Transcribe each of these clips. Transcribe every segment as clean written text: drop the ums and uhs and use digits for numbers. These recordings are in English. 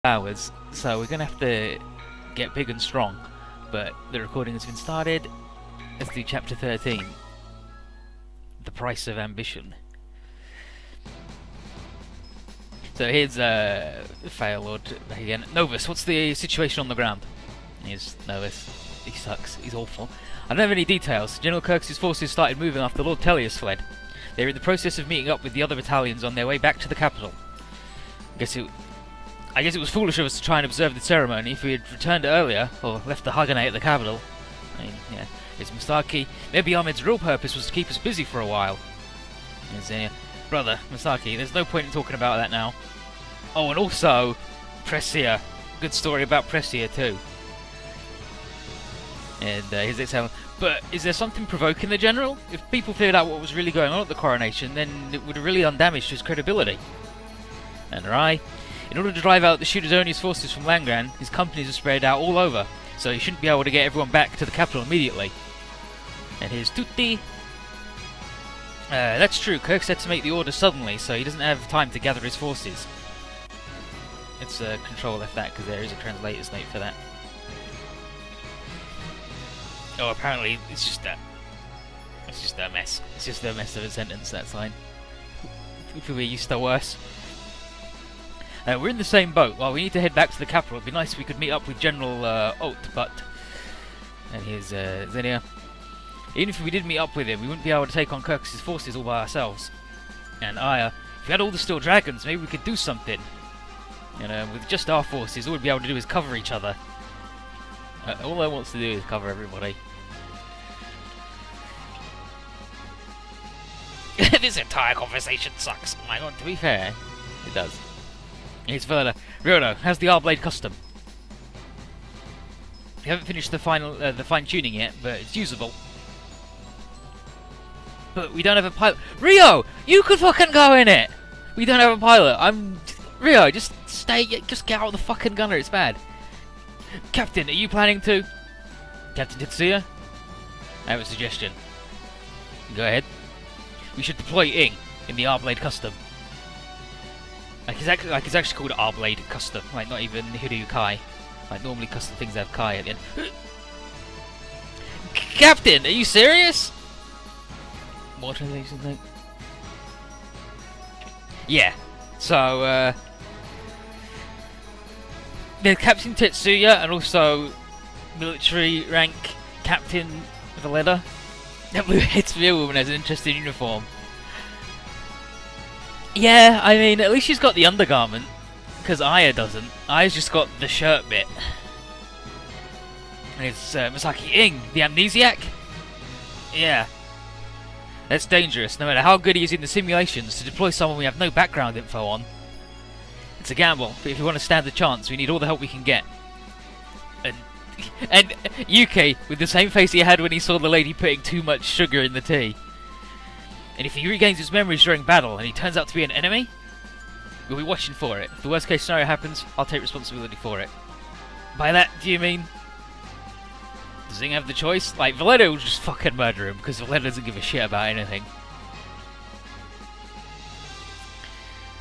hours, so we're gonna have to get big and strong. But the recording has been started. Let's do chapter 13. The Price of Ambition. So here's Failord again. Novus, what's the situation on the ground? Here's Novus. He sucks. He's awful. I don't have any details. General Kirkus' forces started moving after Lord Tellius fled. They were in the process of meeting up with the other battalions on their way back to the capital. I guess it was foolish of us to try and observe the ceremony. If we had returned earlier, or left the Haganate at the capital. I mean, yeah, it's Masaki. Maybe Ahmed's real purpose was to keep us busy for a while. Brother, Masaki, there's no point in talking about that now. Oh, and also, Pressia. Good story about Pressia too. And here's it. But is there something provoking the general? If people figured out what was really going on at the coronation, then it would have really done damage to his credibility. And Rai, in order to drive out the Shudazonius forces from Langran, his companies are spread out all over, so he shouldn't be able to get everyone back to the capital immediately. And here's Tutti. That's true, Kirk had to make the order suddenly, so he doesn't have time to gather his forces. Let's control F that, because there is a translator's note for that. Oh, apparently it's just a mess. It's just a mess of a sentence, that line. We're used to worse. We're in the same boat. While we need to head back to the capital, it'd be nice if we could meet up with General Oat, but... And here's Xenia. Even if we did meet up with him, we wouldn't be able to take on Kirkus' forces all by ourselves. And Aya, if we had all the Steel Dragons, maybe we could do something. You know, with just our forces, all we'd be able to do is cover each other. All I want to do is cover everybody. This entire conversation sucks. Oh my god, to be fair, it does. Here's further. Ryono, how's the R-Blade custom? We haven't finished the fine-tuning yet, but it's usable. But we don't have a pilot. Ryo! You could fucking go in it! We don't have a pilot. Ryo, just get out of the fucking gunner, it's bad. Captain, are you planning to... Captain Tetsuya? I have a suggestion. Go ahead. We should deploy Ing in the R-Blade custom. It's actually called R-Blade custom, like not even Hiryu Kai. Like normally custom things have Kai at the end. Captain, are you serious? What are these things? Yeah. So there's Captain Tetsuya and also military rank Captain Valletta. That blue-haired spear woman has an interesting uniform. Yeah, I mean, at least she's got the undergarment, because Aya doesn't. Aya's just got the shirt bit. And it's Masaki Ing, the amnesiac? Yeah. That's dangerous, no matter how good he is in the simulations, to deploy someone we have no background info on. It's a gamble, but if we want to stand a chance, we need all the help we can get. And UK, with the same face he had when he saw the lady putting too much sugar in the tea. And if he regains his memories during battle and he turns out to be an enemy, we'll be watching for it. If the worst case scenario happens, I'll take responsibility for it. By that, do you mean... Does Ing have the choice? Like, Valletta will just fucking murder him, because Valletta doesn't give a shit about anything.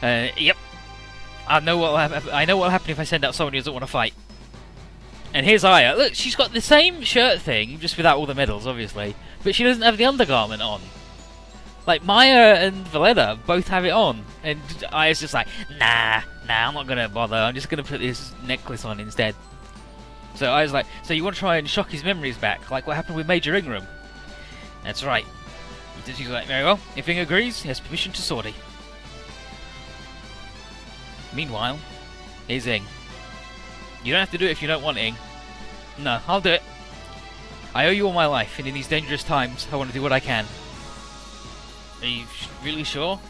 Yep. I know what'll happen if I send out someone who doesn't want to fight. And here's Aya. Look, she's got the same shirt thing, just without all the medals, obviously. But she doesn't have the undergarment on. Like, Maya and Valletta both have it on. And Aya's just like, nah, I'm not gonna bother. I'm just gonna put this necklace on instead. So Aya's like, so you want to try and shock his memories back, like what happened with Major Ingram? That's right. She's like, very well. If Ing agrees, he has permission to sortie. Meanwhile, here's Ing. You don't have to do it if you don't want, Ing. No, I'll do it. I owe you all my life, and in these dangerous times, I want to do what I can. Are you really sure?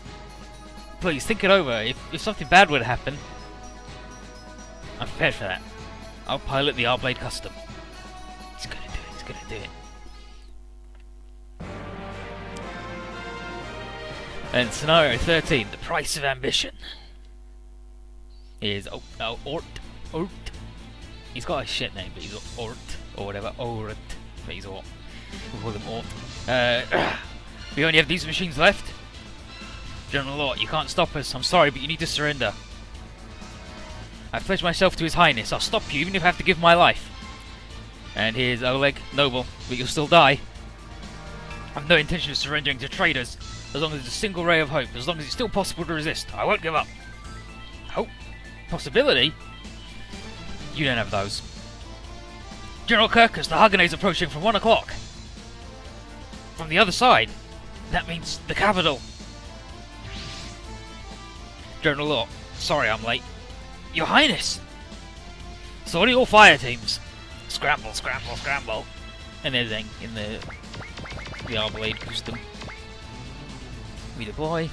Please, think it over. If something bad would happen... I'm prepared for that. I'll pilot the R-Blade custom. He's gonna do it, he's gonna do it. And scenario 13, the price of ambition. Is Ort. He's got a shit name, but he's Ort, or whatever, Ort. But he's Ort. We'll call him Ort. We only have these machines left. General Ort, you can't stop us. I'm sorry, but you need to surrender. I've pledged myself to His Highness. I'll stop you even if I have to give my life. And here's Oleg, noble, but you'll still die. I've no intention of surrendering to traitors, as long as there's a single ray of hope, as long as it's still possible to resist. I won't give up. Hope? Possibility? You don't have those. General Kirkus, the Hagene's approaching from 1 o'clock. From the other side. That means the capital. General Law, sorry I'm late. Your Highness! So what are your fire teams? Scramble, scramble, scramble. And there's Ing in the Arbalade custom. We deploy.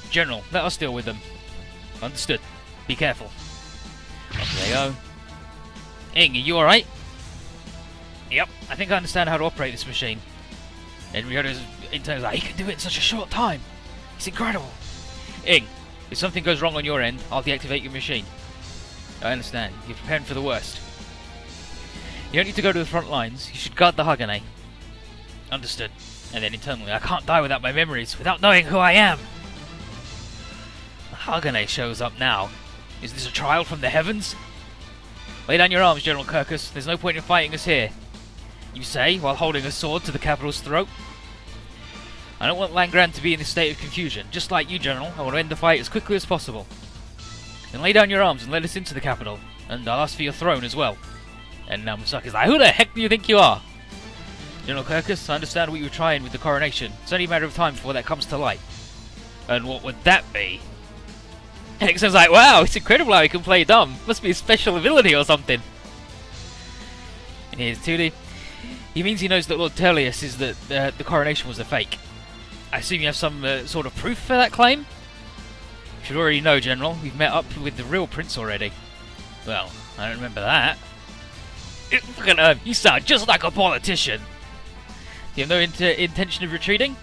General, let us deal with them. Understood. Be careful. Off they go. Ing, are you alright? Yep, I think I understand how to operate this machine. And Ryota's internally like, he can do it in such a short time. It's incredible. Ing, if something goes wrong on your end, I'll deactivate your machine. I understand. You're preparing for the worst. You don't need to go to the front lines. You should guard the Hagane. Understood. And then internally, I can't die without my memories, without knowing who I am. The Hagane shows up now. Is this a trial from the heavens? Lay down your arms, General Kirkus. There's no point in fighting us here. You say, while holding a sword to the capital's throat. I don't want Langran to be in this state of confusion. Just like you, General, I want to end the fight as quickly as possible. Then lay down your arms and let us into the capital. And I'll ask for your throne as well. And now Masaki's like, who the heck do you think you are? General Kirkus, I understand what you were trying with the coronation. It's only a matter of time before that comes to light. And what would that be? Hexen's like, wow, it's incredible how he can play dumb. Must be a special ability or something. And here's Tuli. He means he knows that Lord Tellius is that the coronation was a fake. I assume you have some sort of proof for that claim? You should already know, General. We've met up with the real prince already. Well, I don't remember that. You sound just like a politician. You have no intention of retreating?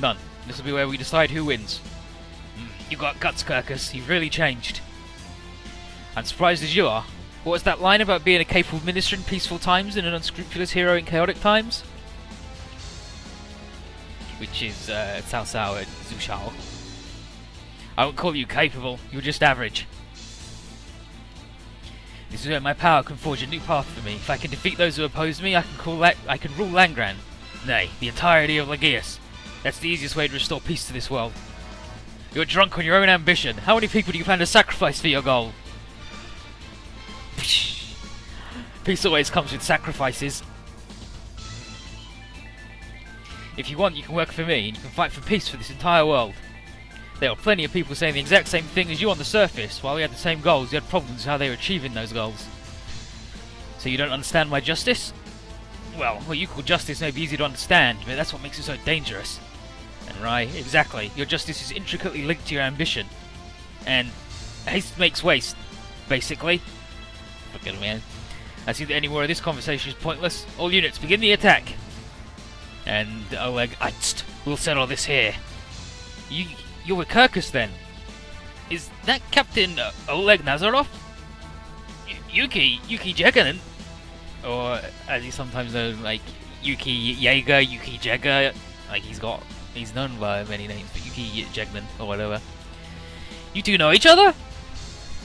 None. This will be where we decide who wins. You got guts, Kirkus. You've really changed. I'm surprised as you are. What was that line about being a capable minister in peaceful times and an unscrupulous hero in chaotic times? Which is Cao Cao and Zhu Shao. I won't call you capable. You're just average. This is where my power can forge a new path for me. If I can defeat those who oppose me, I can rule Langran. Nay, the entirety of Legius. That's the easiest way to restore peace to this world. You're drunk on your own ambition. How many people do you plan to sacrifice for your goal? Peace always comes with sacrifices. If you want, you can work for me, and you can fight for peace for this entire world. There are plenty of people saying the exact same thing as you on the surface. While we had the same goals, we had problems with how they were achieving those goals. So you don't understand my justice? Well, what you call justice may be easy to understand, but that's what makes it so dangerous. And right, exactly. Your justice is intricately linked to your ambition. And haste makes waste, basically. Fucking man. I see that any more of this conversation is pointless. All units, begin the attack. And Oleg, we'll settle this here. You're with Kirkus then? Is that Captain Oleg Nazarov? Yuki Jeganen? Or as he's sometimes known, like Yuki Jaeger, Yuki Jagger. Like he's known by many names, but Yuki Jeganen or whatever. You two know each other?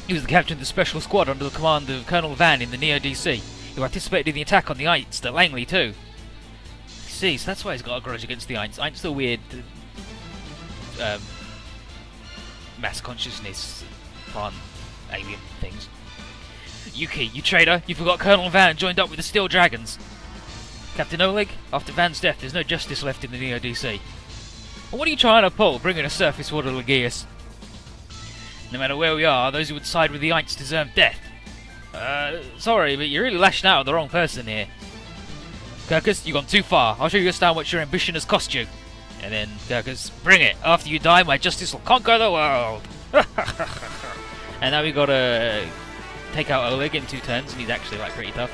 He was the captain of the special squad under the command of Colonel Van in the Neo DC. He participated in the attack on the Aints at Langley too. I see, so that's why he's got a grudge against the Aints. Aints are weird mass consciousness plant alien things. Yuki, you traitor! You forgot Colonel Van joined up with the Steel Dragons. Captain Oleg, after Van's death, there's no justice left in the Neo DC. Well, what are you trying to pull, bringing a surface war to Legius? No matter where we are, those who would side with the Aints deserve death. Sorry, but you're really lashing out at the wrong person here. Kirkus, you've gone too far. I'll show you how much your ambition has cost you. And then Kirkus, bring it. After you die, my justice will conquer the world. And now we gotta take out Oleg in 2 turns, and he's actually like pretty tough.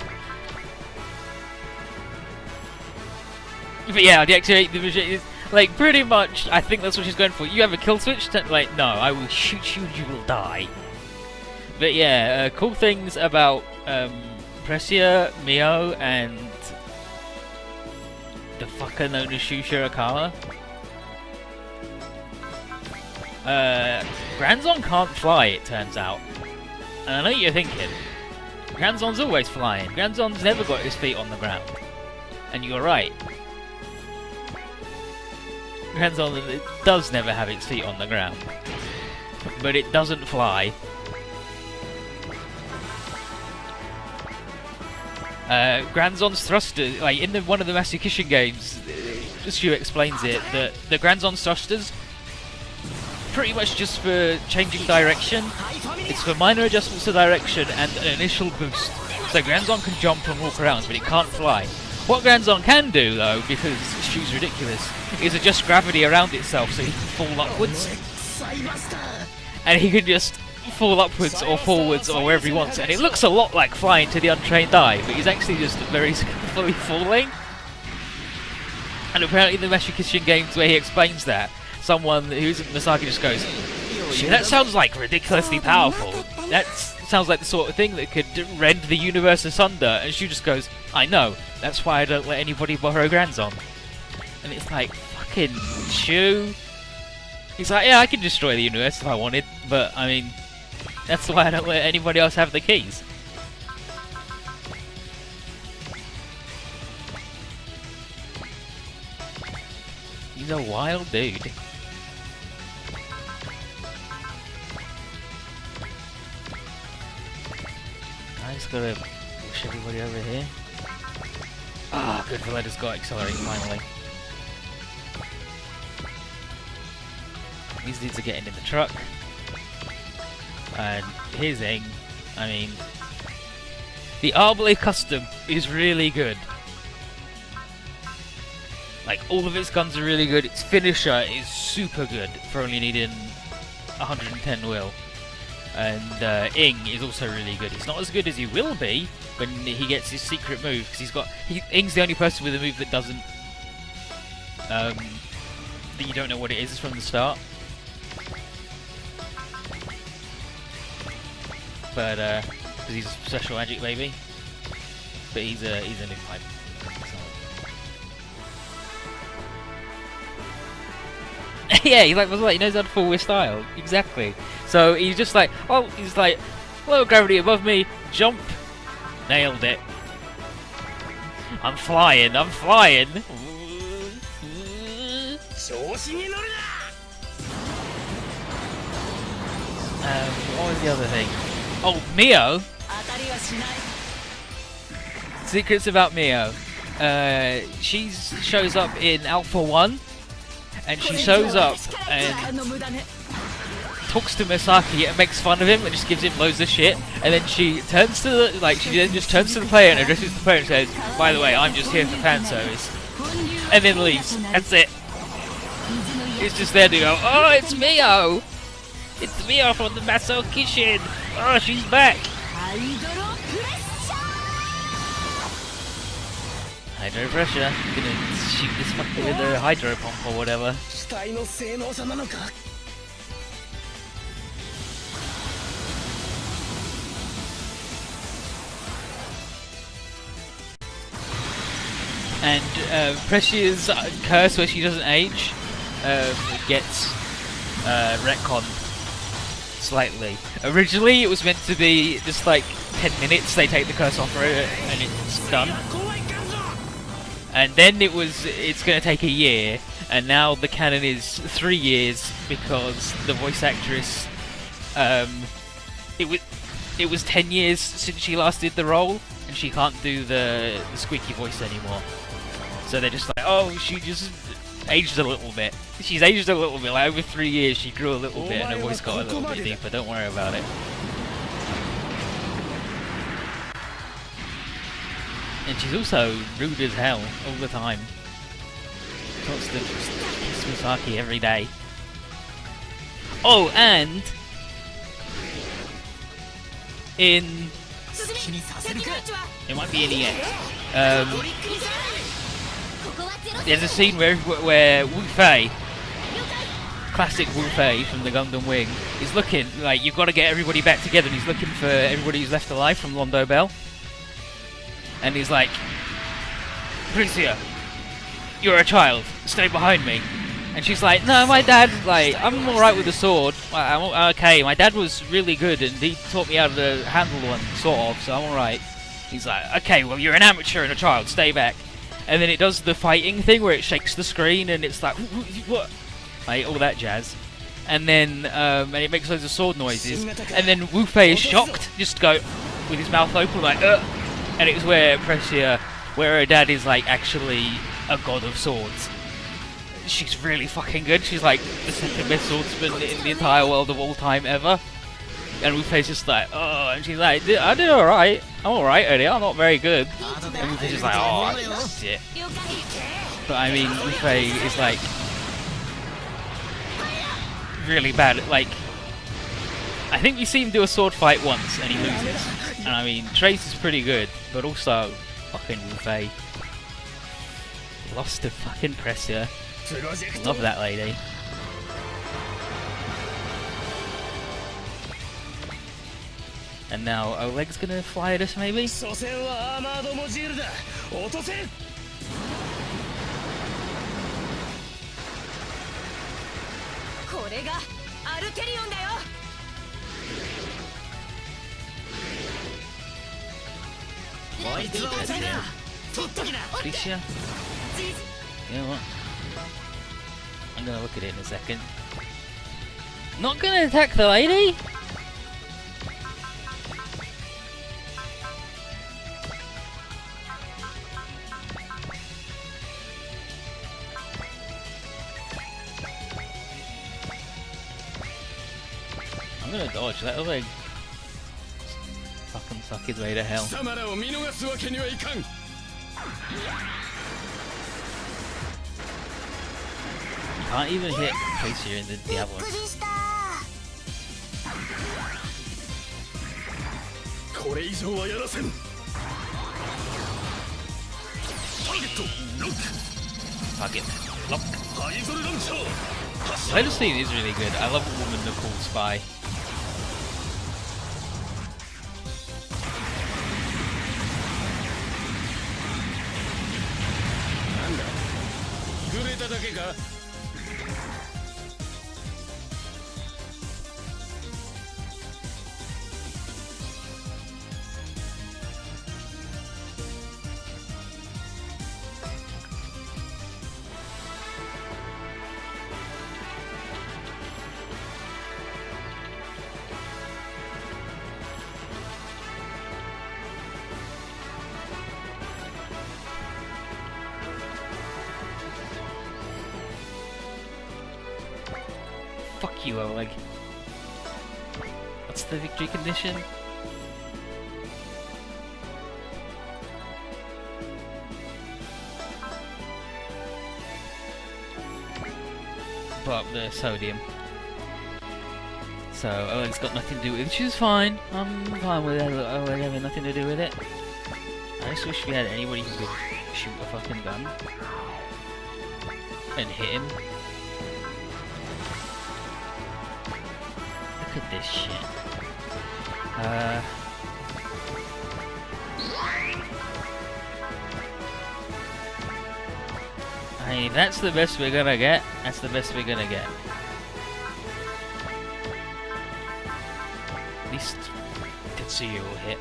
But yeah, deactivate the machine. Like pretty much, I think that's what she's going for. You have a kill switch? Like, no, I will shoot you and you will die. But yeah, cool things about Precia, Mio, and the fucker known as Shu Shirakawa. Granzon can't fly, it turns out. And I know what you're thinking. Granzon's always flying. Granzon's never got his feet on the ground. And you're right. Granzon does never have its feet on the ground. But it doesn't fly. Granzon's thrusters, like in one of the Masaki games, Shu explains it, that the Granzon's thrusters pretty much just for changing direction. It's for minor adjustments to direction and an initial boost. So Granzon can jump and walk around, but it can't fly. What Granzon can do, though, because Shu's ridiculous, is adjust gravity around itself so he can fall upwards. And he can just fall upwards or forwards or wherever he wants. And it looks a lot like flying to the untrained eye, but he's actually just very skillfully falling. And apparently in the Masaki games where he explains that, someone who isn't Masaki just goes, "Shit, that sounds like ridiculously powerful. That sounds like the sort of thing that could rend the universe asunder." And Shu just goes, "I know. That's why I don't let anybody borrow Granzon." And it's like, fucking Shu. He's like, yeah, I can destroy the universe if I wanted, but I mean, that's why I don't let anybody else have the keys. He's a wild dude. I just gotta push everybody over here. Ah, good, Valeta's got accelerate finally. These dudes are getting in the truck. And here's Ing. I mean, the Arblade custom is really good. Like, all of its guns are really good. Its finisher is super good for only needing 110 will. And Ing is also really good. He's not as good as he will be when he gets his secret move, because Ing's the only person with a move that doesn't that you don't know what it is from the start. But because he's a special magic baby. But he's a new pipe. Yeah, he's like, he knows how to fall with style. Exactly. So he's just like, oh, he's like, low gravity above me, jump. Nailed it. I'm flying, I'm flying. What was the other thing? Oh, Mio. Secrets about Mio. She shows up in Alpha 1. And she shows up and talks to Masaki and makes fun of him and just gives him loads of shit. And then she turns to the, she then just turns to the player and addresses the player and says, "By the way, I'm just here for fan service." And then leaves. That's it. He's just there to go, "Oh, it's Mio! It's Mio from the Masaki. Oh, she's back!" Hydro pressure. Gonna shoot this fucker with a hydro pump or whatever. And Precious curse where she doesn't age gets retconned slightly. Originally it was meant to be just like 10 minutes, they take the curse off her and it's done. And then it's going to take a year, and now the canon is 3 years because the voice actress, it was 10 years since she last did the role, and she can't do the squeaky voice anymore. So they're just like, oh, she just aged a little bit. She's aged a little bit, like over 3 years she grew a little bit and her voice got a little bit deeper, don't worry about it. And she's also rude as hell all the time. Talks to Masaki every day. Oh, and in it might be in EX. There's a scene where Wu Fei, classic Wu Fei from the Gundam Wing, is looking like you've got to get everybody back together, and he's looking for everybody who's left alive from Londo Bell. And he's like, "Princia, you're a child, stay behind me." And she's like, no, my dad, like, I'm alright with the sword. I'm okay, my dad was really good and he taught me how to handle one, sort of, so I'm alright. He's like, okay, well, you're an amateur and a child, stay back. And then it does the fighting thing where it shakes the screen and it's like, what? Like, all that jazz. And then, and it makes loads of sword noises. And then Wu Fei is shocked, just go with his mouth open, like, and it's where Precia, where her dad is, like, actually a god of swords. She's really fucking good. She's like the second best swordsman in the entire world of all time ever. And Wu Fei's just like, oh, and she's like, I did alright. I'm alright at it. I'm not very good. And Wu Fei's just like, oh, shit. But I mean, Wu Fei is like really bad. Like, I think we see him do a sword fight once and he loses. And I mean, Trace is pretty good, but also fucking Wu Fei lost to fucking Precia. Love that lady. And now Oleg's gonna fly at us, maybe? Alicia? You know what? I'm gonna look at it in a second. Not gonna attack the lady? I'm gonna dodge, that'll like fucking suck his way to hell. Can't even hit Tracer in the Diablo. Fuck it. Lock. Later scene is really good. I love a woman called Spy. Fuck you, Oleg. What's the victory condition? But the sodium. So Oleg's got nothing to do with it, which is fine. I'm fine with Oleg having nothing to do with it. I just wish we had anybody who could shoot a fucking gun and hit him. Look at this shit. I mean, that's the best we're gonna get. That's the best we're gonna get. At least Tetsuya will hit.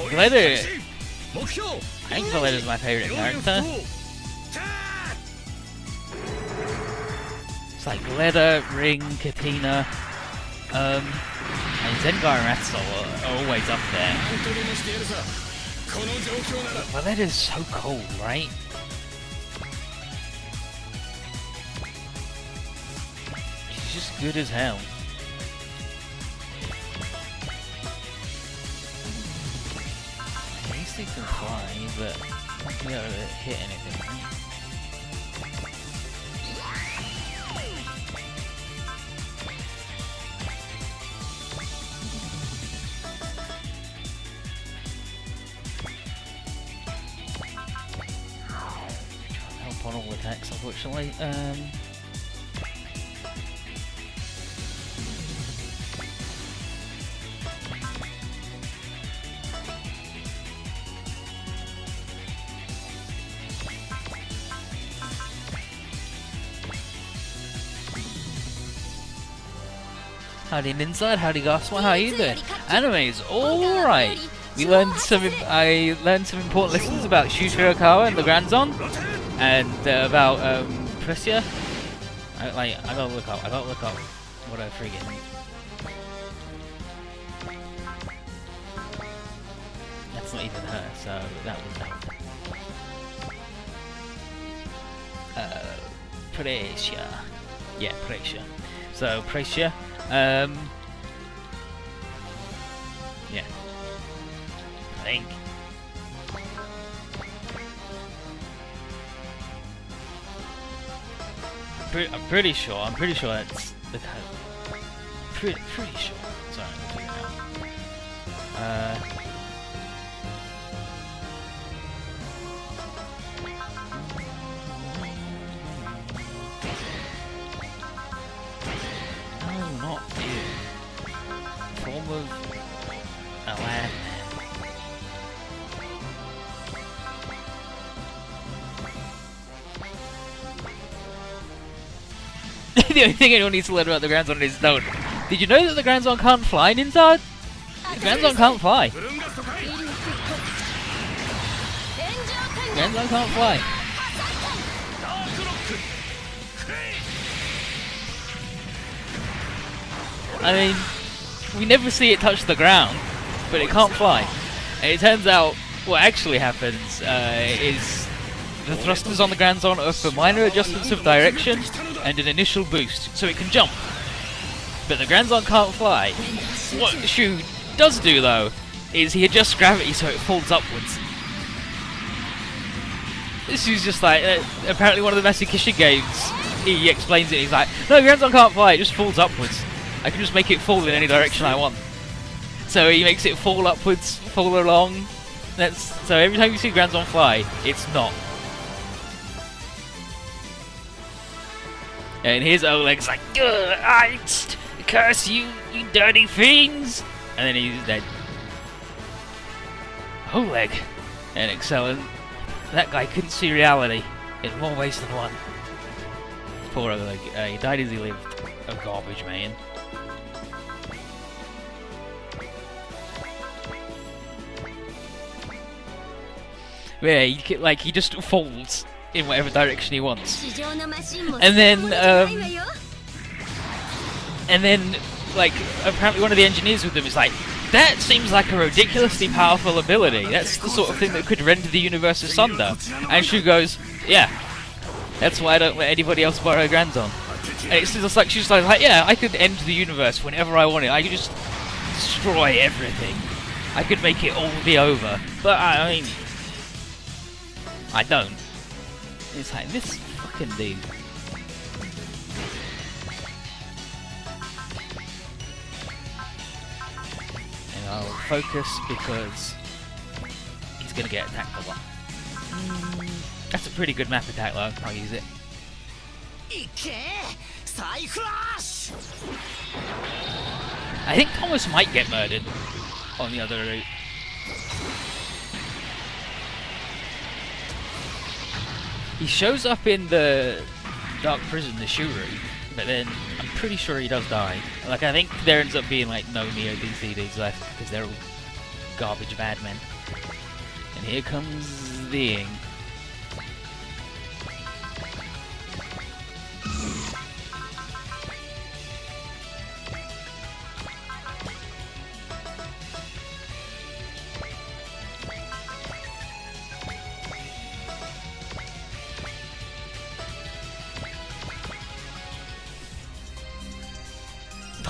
Glitter! I think Glitter's my favorite character. It's like Glitter, Ring, Katina, and Zengar and Ratzel are always up there. Glitter's so cool, right? She's just good as hell. least they can fly, but not gonna be able to hit anything. Can't help on all attacks, unfortunately. Howdy Inside, howdy Gossma, how are you doing? Anime's alright. We learned I learned some important lessons about Shushirakawa and the Grand Zone, and about Pressia. I gotta look up what I forget. That's not even her, so that was that. Pressia. Yeah, Pressia. So Pressia. Yeah. I think. I'm pretty sure that's the code. Pretty sure. Sorry, I'll figure it out. No, not you. Form of a land. The only thing anyone needs to learn about the Grand Zone is don't. Did you know that the Grand Zone can't fly, Ninja? The Grand Zone can't fly. Grand Zone can't fly. I mean, we never see it touch the ground, but it can't fly. And it turns out what actually happens is the thrusters on the Grand Zone are for minor adjustments of direction and an initial boost, so it can jump. But the Grand Zone can't fly. What Shu does do, though, is he adjusts gravity so it folds upwards. This is just like, apparently one of the Masaki games, he explains it, he's like, no, Grand Zone can't fly, it just falls upwards. I can just make it fall in any direction I want. So he makes it fall upwards, fall along. So every time you see Grand Zone fly, it's not. And here's Oleg's like, I curse you, you dirty fiends! And then he's dead. Oleg! And excellent. That guy couldn't see reality in more ways than one. Poor Oleg. He died as he lived. A garbage man. Yeah, he just folds in whatever direction he wants. And then, like, apparently one of the engineers with them is like, that seems like a ridiculously powerful ability. That's the sort of thing that could rend the universe asunder. And Shu goes, yeah, that's why I don't let anybody else borrow Grand Zone. And it's just like, she's like, yeah, I could end the universe whenever I wanted. I could just destroy everything. I could make it all be over. But I mean, I don't. It's like, this fucking dude. And I'll focus because he's gonna get attacked a lot. That's a pretty good map attack though, I'll use it. I think Thomas might get murdered on the other route. He shows up in the Dark Prison, the Shuru, but then I'm pretty sure he does die. Like, I think there ends up being like no Neo DC dudes left because they're all garbage bad men. And here comes the Ing.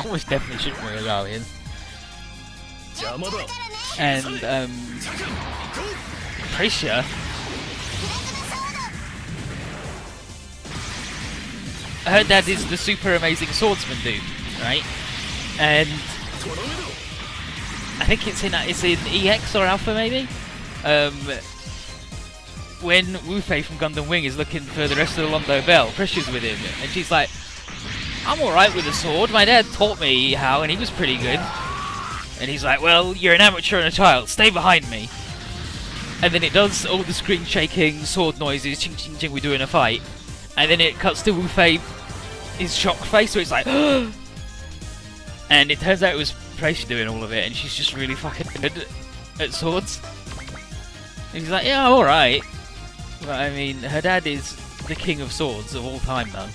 Almost definitely shouldn't really allow in. And pretty sure her dad is the super amazing swordsman dude, right? And I think it's in EX or Alpha maybe. When Wu-Fei from Gundam Wing is looking for the rest of the Londo Bell, Priscia's with him, and she's like, "I'm alright with a sword. My dad taught me how, and he was pretty good." And he's like, "Well, you're an amateur and a child. Stay behind me." And then it does all the screen shaking, sword noises, ching ching ching, we're doing a fight. And then it cuts to Wu-Fei, his shocked face, so it's like, and it turns out it was Precia doing all of it, and she's just really fucking good at swords. And he's like, "Yeah, alright." But I mean, her dad is the king of swords of all time, though.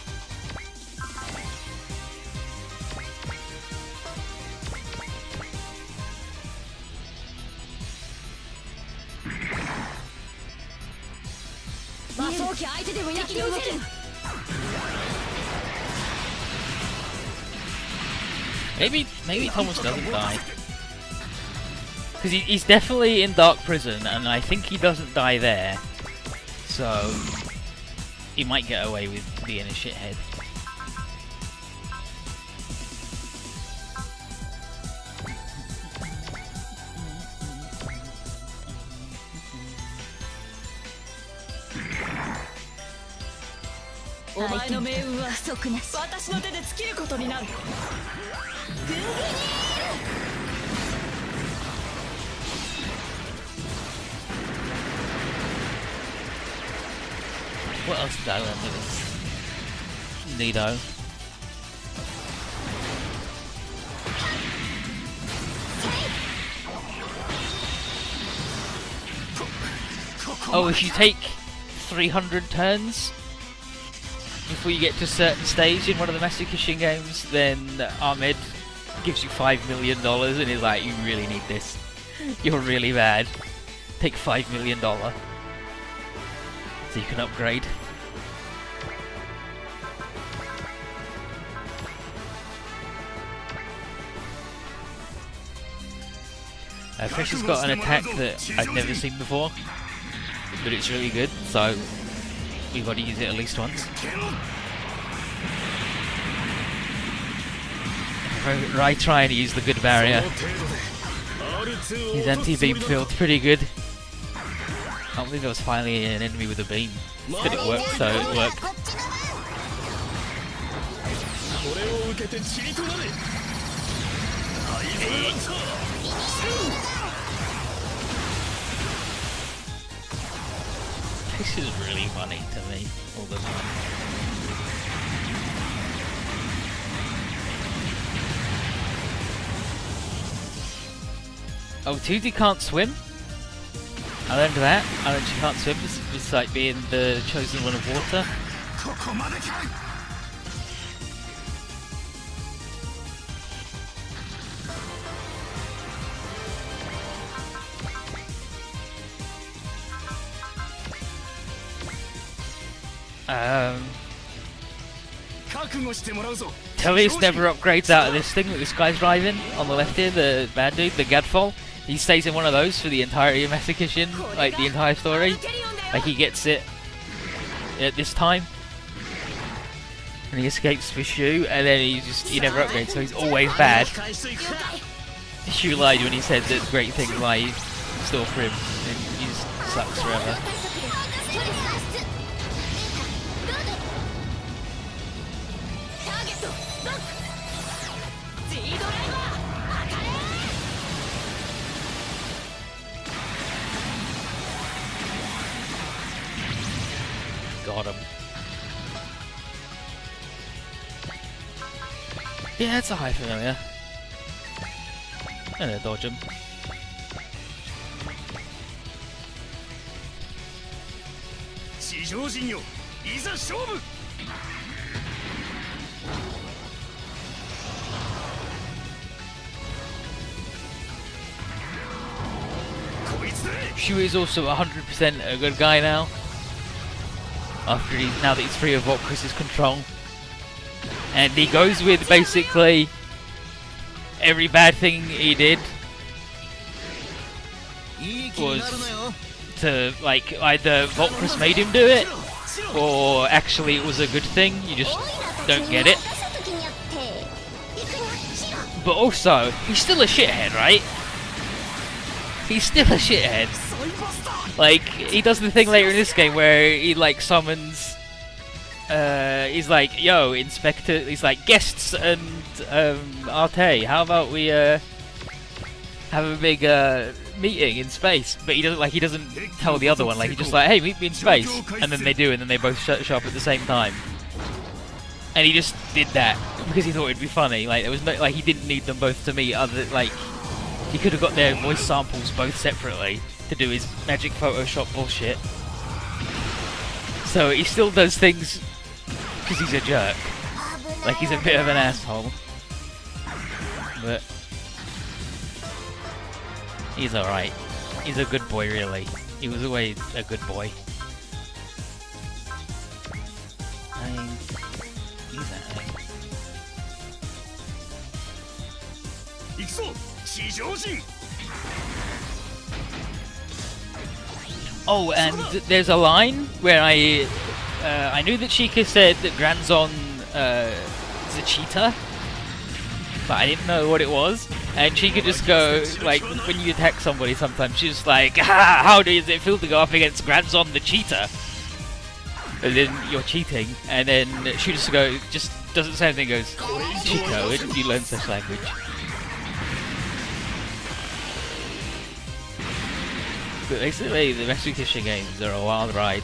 Maybe Thomas doesn't die. Because he's definitely in Dark Prison, and I think he doesn't die there. So, he might get away with being a shithead. What else did I learn with this? Nido. Oh, if you take 300 turns before you get to a certain stage in one of the Masaki games, then Ahmed gives you $5 million and he's like, "You really need this. You're really bad. Take $5 million. So you can upgrade." Fisher's got an attack that I've never seen before, but it's really good, so we've got to use it at least once. Rai trying to use the good barrier. His anti-beam field's pretty good. I can't believe there was finally an enemy with a beam. But it worked, so it worked. This is really funny to me all the time. Oh, Tuzi can't swim? I learned that. I learned she can't swim despite being the chosen one of water. Tellius never upgrades out of this thing that this guy's driving on the left here, the bad dude, the Gadfall. He stays in one of those for the entirety of Masaki, like the entire story. Like he gets it at this time. And he escapes for Shu, and then he never upgrades, so he's always bad. Shu lied when he said that great things lie in store for him, and he just sucks forever. Got him. Yeah, that's a high familiar. I'm gonna dodge him. Shu is also 100% a good guy now. Now that he's free of Volcris's control. And he goes with basically every bad thing he did was to like either Volcrus made him do it, or actually it was a good thing. You just don't get it. But also, he's still a shithead, right? He's still a shithead. Like, he does the thing later in this game where he like summons. He's like, "Yo, Inspector." He's like, "Guests and Arte, how about we have a big meeting in space?" But he doesn't tell the other one. Like, he just like, "Hey, meet me in space," and then they do, and then they both show up at the same time. And he just did that because he thought it'd be funny. Like, there was no, like, he didn't need them both to meet. He could have got their voice samples both separately to do his magic Photoshop bullshit. So he still does things because he's a jerk. Like, he's a bit of an asshole. But he's alright. He's a good boy, really. He was always a good boy. Oh, and there's a line where I knew that Chica said that Granzon is a cheater, but I didn't know what it was. And she could just go, like, when you attack somebody sometimes, she's just like, "Ha! How does it feel to go up against Granzon the cheater?" And then you're cheating, and then she just doesn't say anything, goes, "Chico, where did you learn such language?" But basically, the Masaki Kishin games are a wild ride.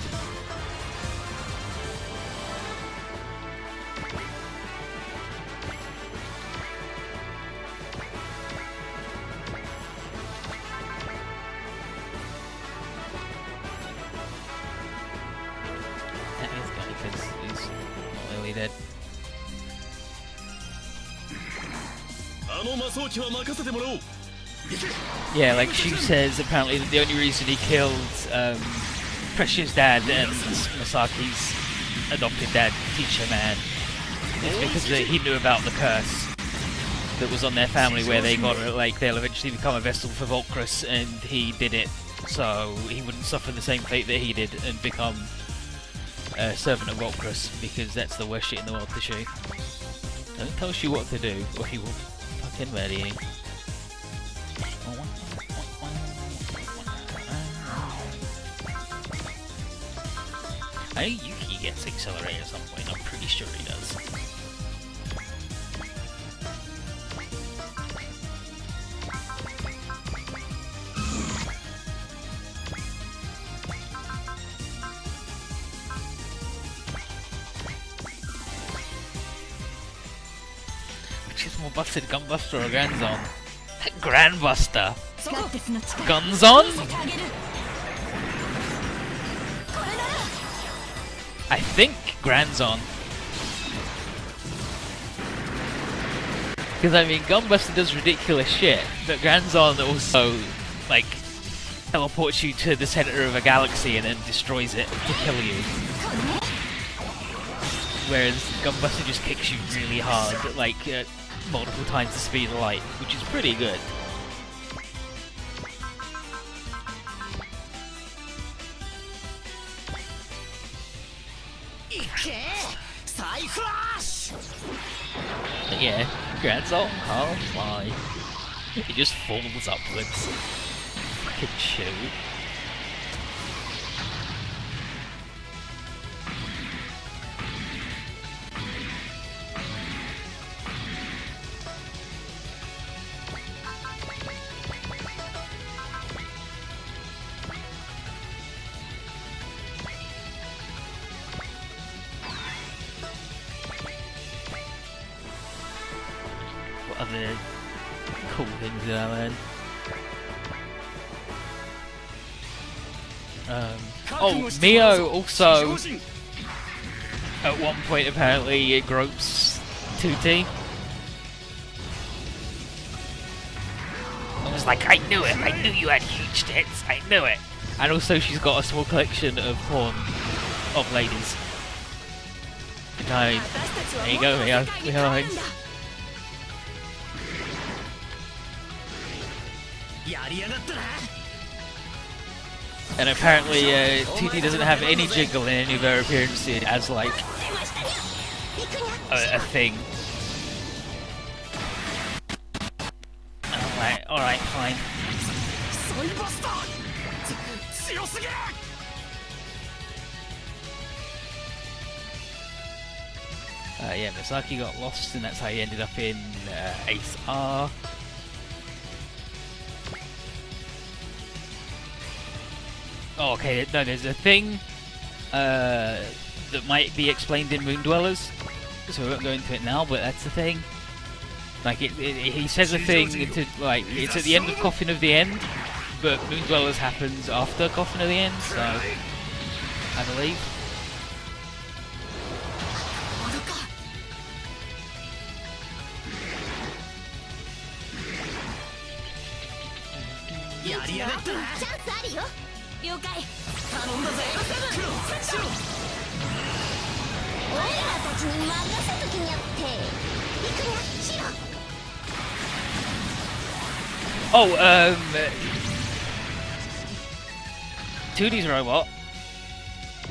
That is good because he's not really dead. Yeah, like she says, apparently that the only reason he killed Precious' dad and Masaki's adopted dad, Teacher Man, is because he knew about the curse that was on their family, where they'll eventually become a vessel for Volcrus, and he did it so he wouldn't suffer the same fate that he did and become a servant of Volcrus, because that's the worst shit in the world to shoot. Don't tell Shu what to do, or he will fucking murder you. I think Yuki gets accelerated at some point, I'm pretty sure he does. Which is more busted, Gunbuster or Granzon? Grandbuster! Gunzon? I think Granzon. Because I mean, Gunbuster does ridiculous shit, but Granzon also, like, teleports you to the center of a galaxy and then destroys it to kill you. Whereas Gunbuster just kicks you really hard, like, multiple times the speed of light, which is pretty good. But yeah, Granzon can't fly. He just falls upwards. Fucking shoot. Other cool things that I learned. Oh, Mio also at one point apparently gropes Tutti. I was like, I knew it! I knew you had huge tits! I knew it! And also she's got a small collection of porn of ladies. There you go, Mio. And apparently 2D doesn't have any jiggle in any of her appearances as like a thing. Alright, fine. Yeah, Masaki got lost and that's how he ended up in Ace R. Oh, okay, no, there's a thing that might be explained in Moon Dwellers, so we won't go into it now, but that's the thing. Like, he says a thing, like, it's at the end of Coffin of the End, but Moon Dwellers happens after Coffin of the End, so I believe. Oh, 2D's robot,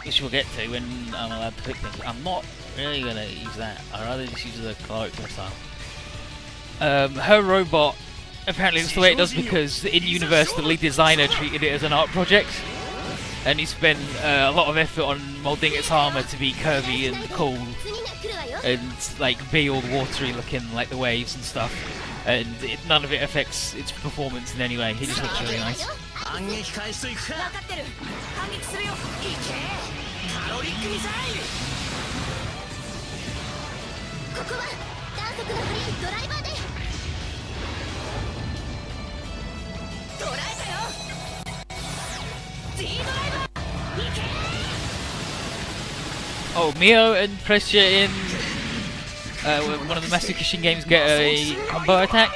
which we'll get to when I'm allowed to pick things. I'm not really gonna use that. I'd rather just use the caloric style. Her robot apparently looks the way it does because in universe the lead designer treated it as an art project, and he spent a lot of effort on moulding its armor to be curvy and cool, and like be all watery looking like the waves and stuff. And none of it affects its performance in any way. It just looks really nice. Oh, Mio and Prestia in one of the Master Kishin games get a combo attack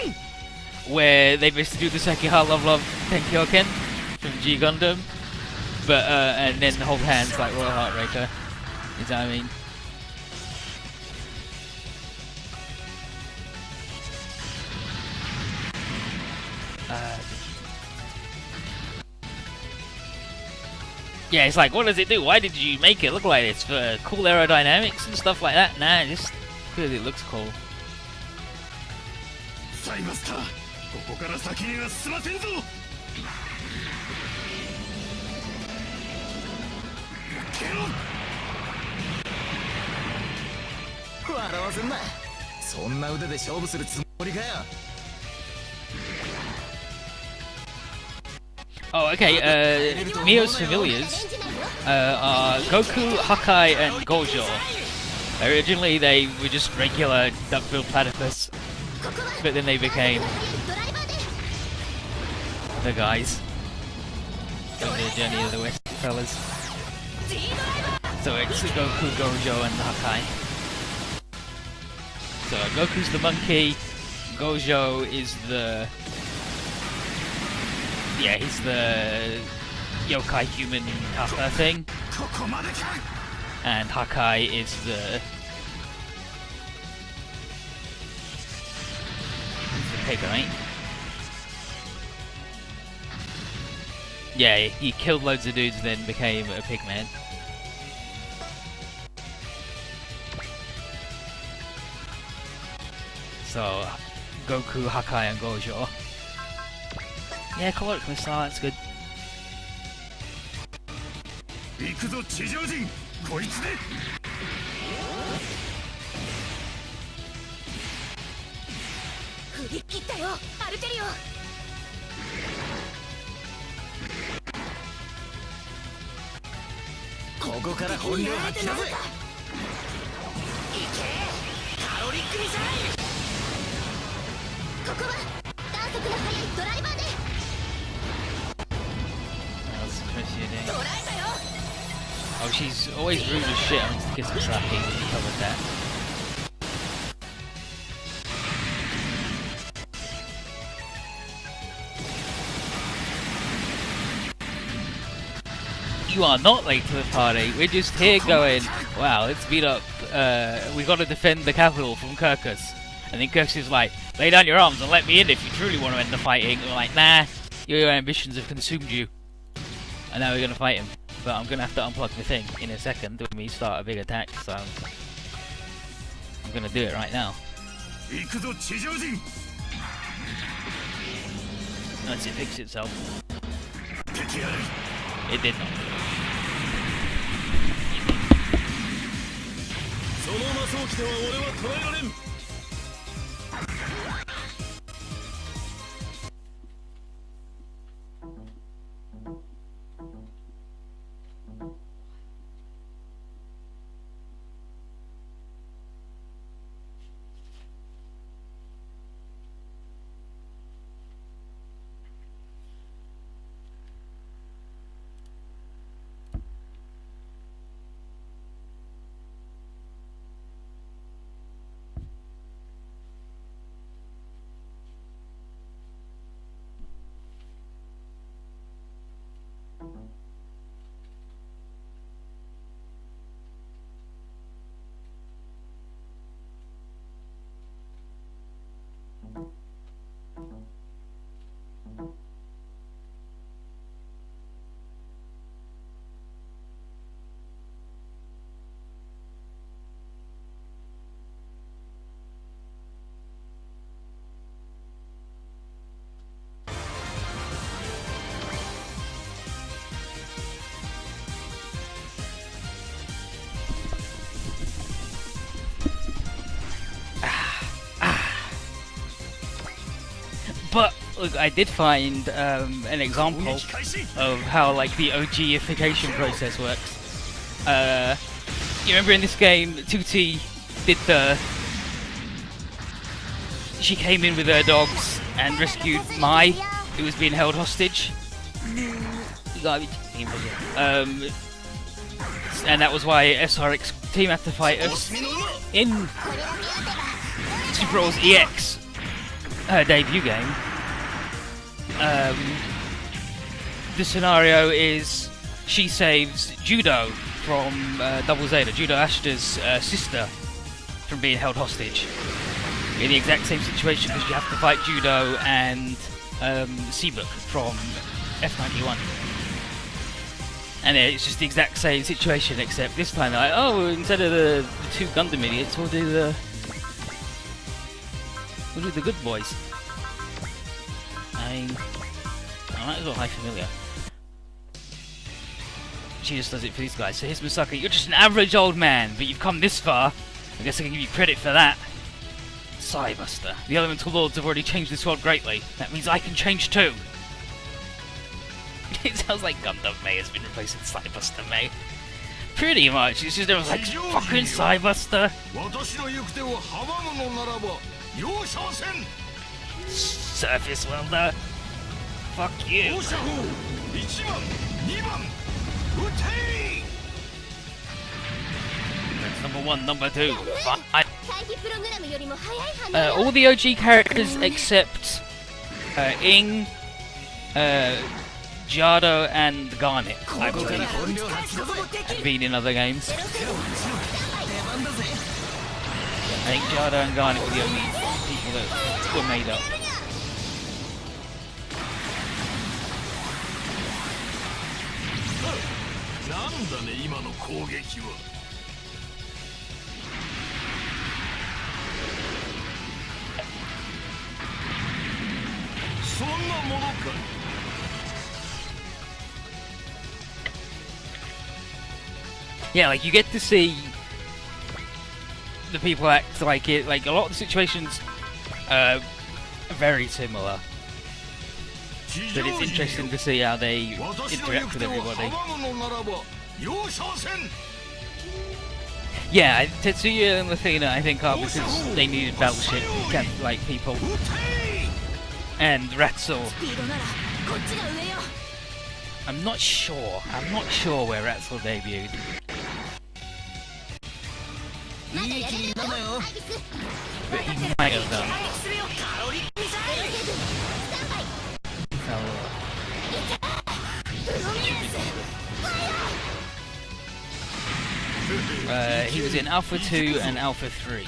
where they basically do the Sekiha Love Love Tenkyoken from G Gundam, but and then hold hands like Royal Heartbreaker. Is that what I mean? Yeah, it's like, what does it do? Why did you make it look like this? For cool aerodynamics and stuff like that? Nah, just because it looks cool. Oh, okay, Mio's familiars are Goku, Hakai, and Gojo. Originally they were just regular duck-billed platypus, but then they became the guys on the Journey of the West fellas. So it's Goku, Gojo, and Hakai. So Goku's the monkey, Gojo is the... yeah, he's the yokai human kappa thing. And Hakai is the pig, right? Yeah, he killed loads of dudes and then became a pig man. So, Goku, Hakai, and Gojo. Yeah, caloric missile, that's good. Oh, she's always rude as shit. I need to kiss Masaki. We covered that. You are not late to the party. We're just here going, wow, let's beat up. We got to defend the capital from Kirkus. And then Kirkus is like, lay down your arms and let me in if you truly want to end the fighting. And we're like, nah, your ambitions have consumed you. and now we're going to fight him. But I'm going to have to unplug the thing in a second when we start a big attack, so I'm going to do it right now. Unless it fixed itself. It did not. But look, I did find an example of how like the OG-ification process works. You remember in this game, Tutti did she came in with her dogs and rescued Mai, who was being held hostage. And that was why SRX team had to fight us in Super Brawl's EX, her debut game. The scenario is she saves Judo from Double Zeta, Judo Ashta's sister, from being held hostage. In the exact same situation because you have to fight Judo and Seabook from F91. And it's just the exact same situation, except this time they're like, oh, instead of the two Gundam idiots, we'll do the good boys. I might as well high familiar. She just does it for these guys. So here's Masaki. You're just an average old man, but you've come this far. I guess I can give you credit for that. Psybuster. The Elemental Lords have already changed this world greatly. That means I can change too. It sounds like Gundam May has been replaced with Psybuster May. Pretty much. It's just everyone's like, fucking Psybuster. Surface welder. Fuck you. That's number one, number two. Fine. All the OG characters except Ing, Jado and Garnet, I believe, have been in other games. I think Jado and Garnet were the only people that were made up. Yeah, like you get to see the people act like it. Like a lot of the situations are very similar, but it's interesting to see how they interact with everybody. Yeah, Tetsuya and Lathina I think are because they needed battleship like people, and Ratzel. I'm not sure where Ratzel debuted. But he might have done. He was in Alpha 2 and Alpha 3.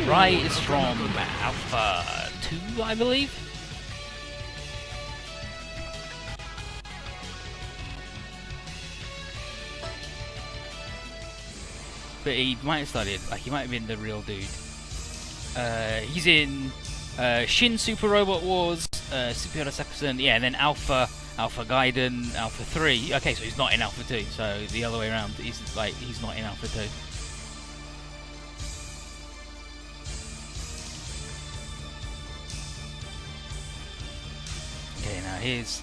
Rai is from Alpha 2, I believe. But he might have started, like, he might have been the real dude. He's in Shin Super Robot Wars, Super Hero Sakusen, yeah, and then Alpha Gaiden, Alpha 3. Okay, so he's not in Alpha 2, so the other way around. He's not in Alpha 2. Okay, now here's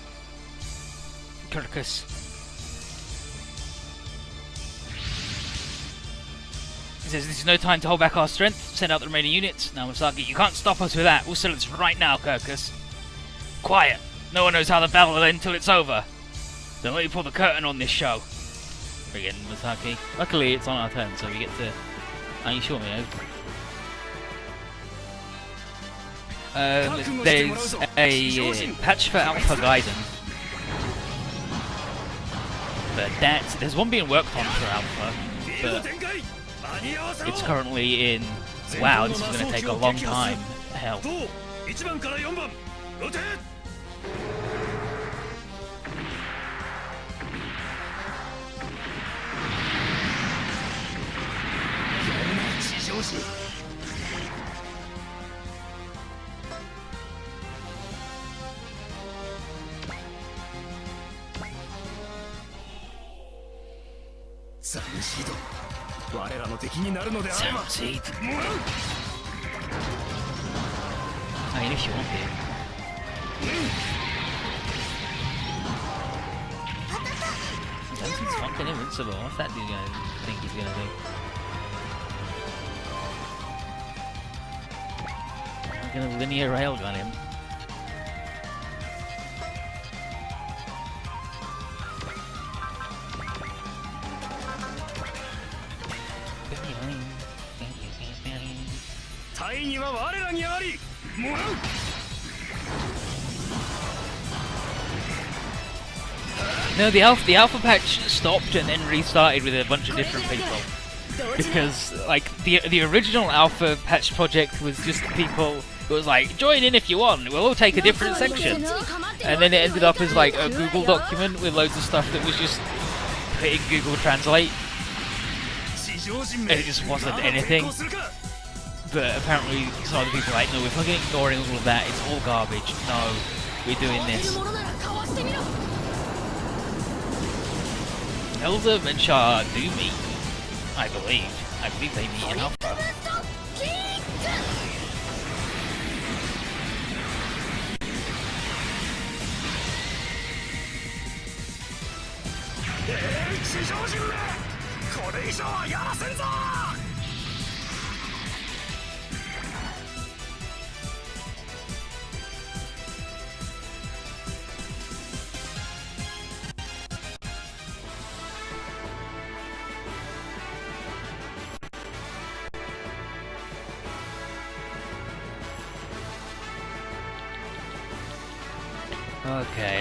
Kirkus. He says, "This is no time to hold back our strength. Send out the remaining units. Now, Masaki, you can't stop us with that. We'll settle this right now, Kirkus. Quiet. No one knows how the battle will end until it's over. Don't let me pull the curtain on this show." Again, Masaki. Luckily, it's on our turn, so we get to... Are you sure, Mio? There's a patch for Alpha Gaiden. But there's one being worked on for Alpha, but it's currently in... Wow, this is going to take a long time. Hell. Seed. I mean, if you want it. Dungeon's fucking invincible. What's that dude gonna think he's gonna do? I'm gonna linear railgun him. No, the alpha patch stopped and then restarted with a bunch of different people. Because, like, the original alpha patch project was just people. It was like, join in if you want. We'll all take a different section. And then it ended up as like a Google document with loads of stuff that was just put in Google Translate. And it just wasn't anything. But apparently some other people are like, no, we're fucking ignoring all of that. It's all garbage. No, we're doing this. Elzum and Shah do meet, I believe. I believe they meet in Alpha.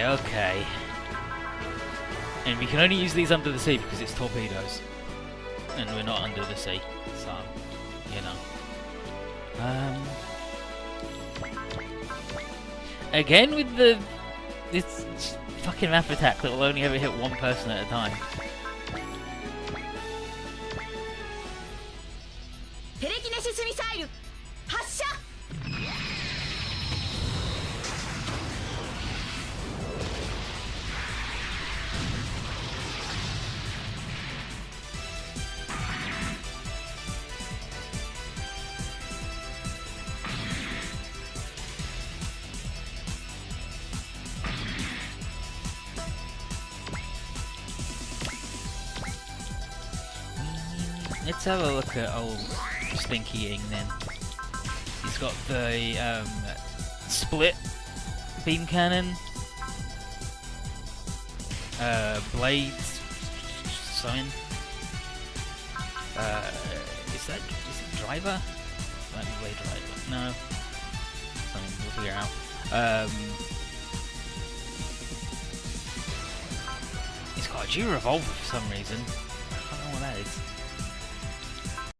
Okay. And we can only use these under the sea because it's torpedoes. And we're not under the sea, so, you know. Again with this fucking map attack that will only ever hit one person at a time. Let's have a look at old Stinky Ing then. He's got the split beam cannon, blades, something. Is it driver? Might be blade driver. No. Something, we'll figure it out. He's got a G revolver for some reason. I don't know what that is.